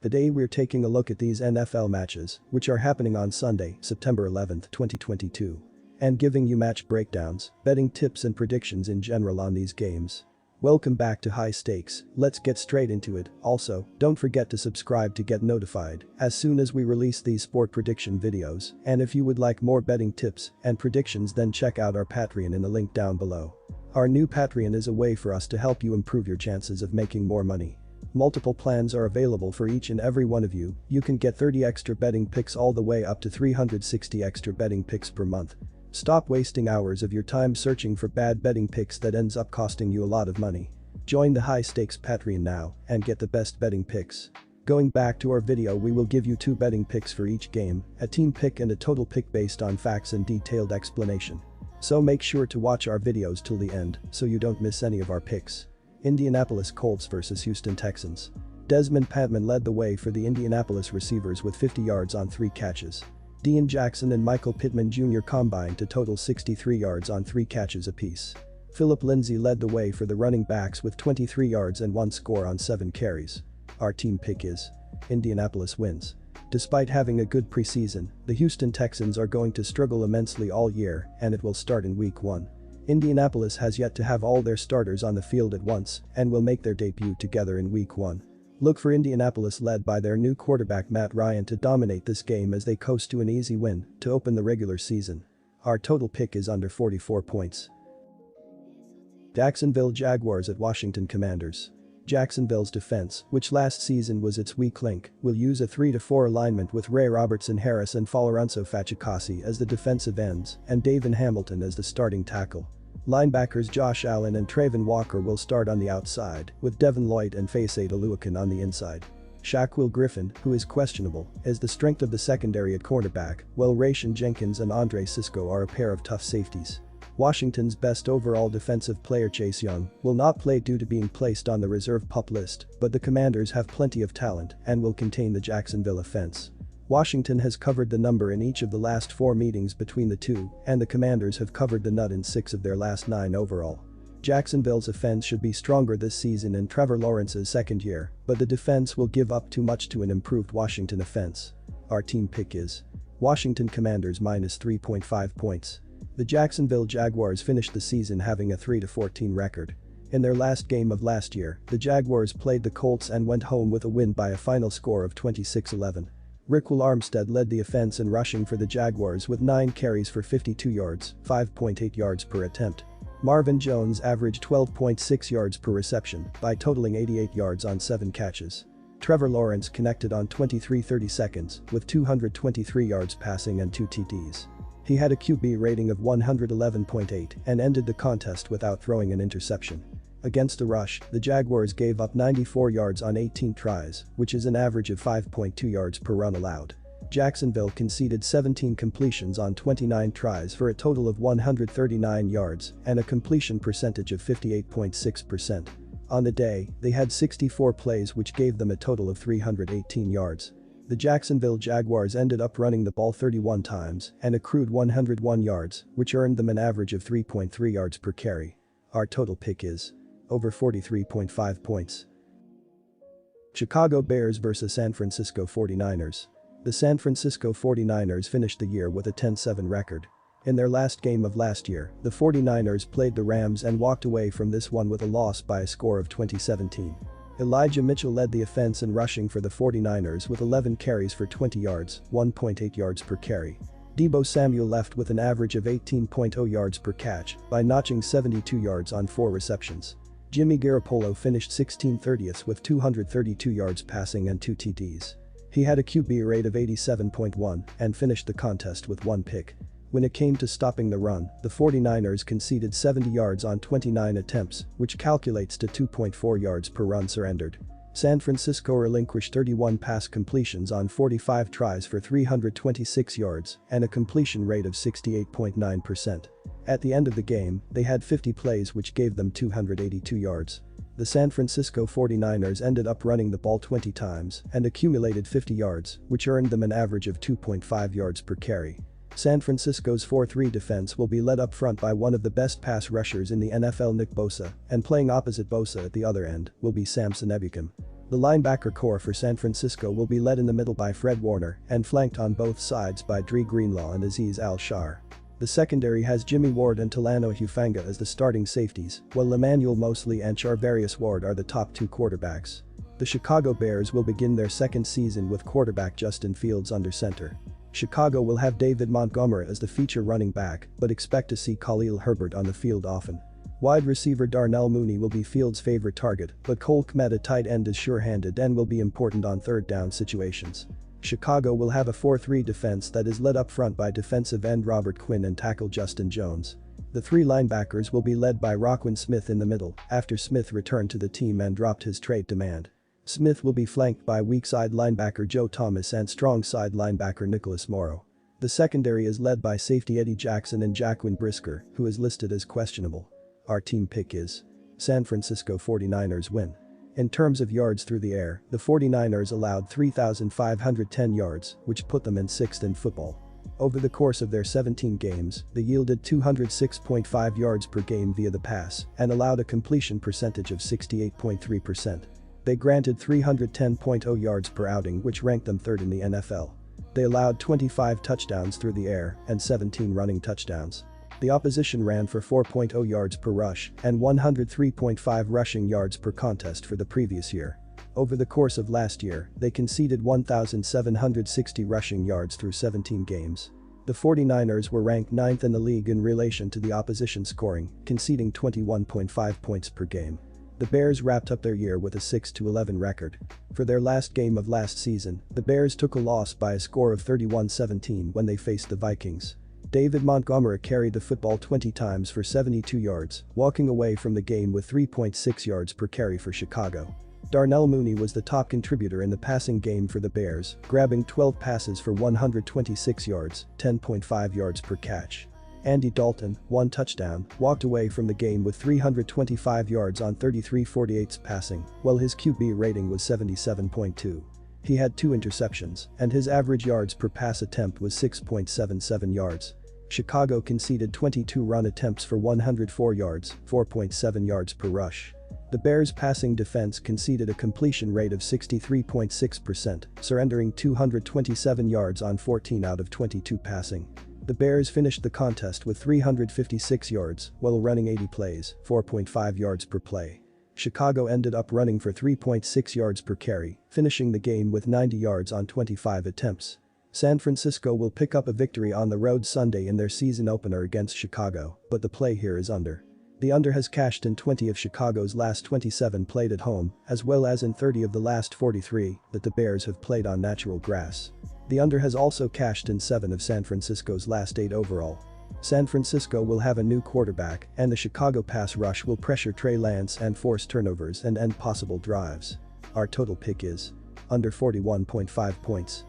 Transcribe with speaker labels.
Speaker 1: Today we're taking a look at these NFL matches, which are happening on Sunday, September 11, 2022. And giving you match breakdowns, betting tips and predictions in general on these games. Welcome back to High Stakes, let's get straight into it. Also, don't forget to subscribe to get notified as soon as we release these sport prediction videos, and if you would like more betting tips and predictions, then check out our Patreon in the link down below. Our new Patreon is a way for us to help you improve your chances of making more money. Multiple plans are available for each and every one of you. You can get 30 extra betting picks all the way up to 360 extra betting picks per month. Stop wasting hours of your time searching for bad betting picks that ends up costing you a lot of money. Join the High Stakes Patreon now and get the best betting picks. Going back to our video, we will give you 2 betting picks for each game, a team pick and a total pick based on facts and detailed explanation. So make sure to watch our videos till the end so you don't miss any of our picks. Indianapolis Colts vs Houston Texans. Desmond Patman led the way for the Indianapolis receivers with 50 yards on 3 catches. Dean Jackson and Michael Pittman Jr. combined to total 63 yards on 3 catches apiece. Philip Lindsay led the way for the running backs with 23 yards and 1 score on 7 carries. Our team pick is Indianapolis wins. Despite having a good preseason, the Houston Texans are going to struggle immensely all year, and it will start in week 1. Indianapolis has yet to have all their starters on the field at once and will make their debut together in week 1. Look for Indianapolis led by their new quarterback Matt Ryan to dominate this game as they coast to an easy win to open the regular season. Our total pick is under 44 points. Jacksonville Jaguars at Washington Commanders. Jacksonville's defense, which last season was its weak link, will use a 3-4 alignment with Ray Robertson Harris and Lorenzo Fachikasi as the defensive ends and Davin Hamilton as the starting tackle. Linebackers Josh Allen and Travon Walker will start on the outside, with Devin Lloyd and Faisal Aluakin on the inside. Shaquille Griffin, who is questionable, is the strength of the secondary at cornerback, while Rayshawn Jenkins and Andre Cisco are a pair of tough safeties. Washington's best overall defensive player Chase Young will not play due to being placed on the reserve PUP list, but the Commanders have plenty of talent and will contain the Jacksonville offense. Washington has covered the number in each of the last 4 meetings between the two, and the Commanders have covered the nut in 6 of their last 9 overall. Jacksonville's offense should be stronger this season in Trevor Lawrence's second year, but the defense will give up too much to an improved Washington offense. Our team pick is Washington Commanders minus 3.5 points. The Jacksonville Jaguars finished the season having a 3-14 record. In their last game of last year, the Jaguars played the Colts and went home with a win by a final score of 26-11. Rickwill Armstead led the offense in rushing for the Jaguars with 9 carries for 52 yards, 5.8 yards per attempt. Marvin Jones averaged 12.6 yards per reception by totaling 88 yards on 7 catches. Trevor Lawrence connected on 23 30-seconds with 223 yards passing and 2 TDs. He had a QB rating of 111.8 and ended the contest without throwing an interception. Against the rush, the Jaguars gave up 94 yards on 18 tries, which is an average of 5.2 yards per run allowed. Jacksonville conceded 17 completions on 29 tries for a total of 139 yards and a completion percentage of 58.6%. On the day, they had 64 plays which gave them a total of 318 yards. The Jacksonville Jaguars ended up running the ball 31 times and accrued 101 yards, which earned them an average of 3.3 yards per carry. Our total pick is over 43.5 points. Chicago Bears vs San Francisco 49ers. The San Francisco 49ers finished the year with a 10-7 record. In their last game of last year, the 49ers played the Rams and walked away from this one with a loss by a score of 20-17. Elijah Mitchell led the offense in rushing for the 49ers with 11 carries for 20 yards, 1.8 yards per carry. Deebo Samuel left with an average of 18.0 yards per catch by notching 72 yards on 4 receptions. Jimmy Garoppolo finished 16/30th with 232 yards passing and 2 TDs. He had a QB rate of 87.1 and finished the contest with 1 pick. When it came to stopping the run, the 49ers conceded 70 yards on 29 attempts, which calculates to 2.4 yards per run surrendered. San Francisco relinquished 31 pass completions on 45 tries for 326 yards and a completion rate of 68.9%. At the end of the game, they had 50 plays which gave them 282 yards. The San Francisco 49ers ended up running the ball 20 times and accumulated 50 yards, which earned them an average of 2.5 yards per carry. San Francisco's 4-3 defense will be led up front by one of the best pass rushers in the NFL, Nick Bosa, and playing opposite Bosa at the other end will be Samson Ebukam. The linebacker core for San Francisco will be led in the middle by Fred Warner and flanked on both sides by Dre Greenlaw and Azeez Al-Shar. The secondary has Jimmy Ward and Talanoa Hufanga as the starting safeties, while Emmanuel Mosley and Charvarius Ward are the top two quarterbacks. The Chicago Bears will begin their second season with quarterback Justin Fields under center. Chicago will have David Montgomery as the feature running back, but expect to see Khalil Herbert on the field often. Wide receiver Darnell Mooney will be Fields' favorite target, but Cole Kmet at tight end is sure-handed and will be important on third down situations. Chicago will have a 4-3 defense that is led up front by defensive end Robert Quinn and tackle Justin Jones. The three linebackers will be led by Roquan Smith in the middle, after Smith returned to the team and dropped his trade demand. Smith will be flanked by weak side linebacker Joe Thomas and strong side linebacker Nicholas Morrow. The secondary is led by safety Eddie Jackson and Jaquan Brisker, who is listed as questionable. Our team pick is San Francisco 49ers win. In terms of yards through the air, the 49ers allowed 3,510 yards, which put them in 6th in football. Over the course of their 17 games, they yielded 206.5 yards per game via the pass and allowed a completion percentage of 68.3%. They granted 310.0 yards per outing, which ranked them third in the NFL. They allowed 25 touchdowns through the air and 17 running touchdowns. The opposition ran for 4.0 yards per rush and 103.5 rushing yards per contest for the previous year. Over the course of last year, they conceded 1,760 rushing yards through 17 games. The 49ers were ranked 9th in the league in relation to the opposition scoring, conceding 21.5 points per game. The Bears wrapped up their year with a 6-11 record. For their last game of last season, the Bears took a loss by a score of 31-17 when they faced the Vikings. David Montgomery carried the football 20 times for 72 yards, walking away from the game with 3.6 yards per carry for Chicago. Darnell Mooney was the top contributor in the passing game for the Bears, grabbing 12 passes for 126 yards, 10.5 yards per catch. Andy Dalton, 1 touchdown, walked away from the game with 325 yards on 33-48 passing, while his QB rating was 77.2. He had 2 interceptions, and his average yards per pass attempt was 6.77 yards. Chicago conceded 22 run attempts for 104 yards, 4.7 yards per rush. The Bears' passing defense conceded a completion rate of 63.6%, surrendering 227 yards on 14 out of 22 passing. The Bears finished the contest with 356 yards while running 80 plays, 4.5 yards per play. Chicago ended up running for 3.6 yards per carry, finishing the game with 90 yards on 25 attempts. San Francisco will pick up a victory on the road Sunday in their season opener against Chicago, but the play here is under. The under has cashed in 20 of Chicago's last 27 played at home, as well as in 30 of the last 43 that the Bears have played on natural grass. The under has also cashed in 7 of San Francisco's last 8 overall. San Francisco will have a new quarterback, and the Chicago pass rush will pressure Trey Lance and force turnovers and end possible drives. Our total pick is under 41.5 points.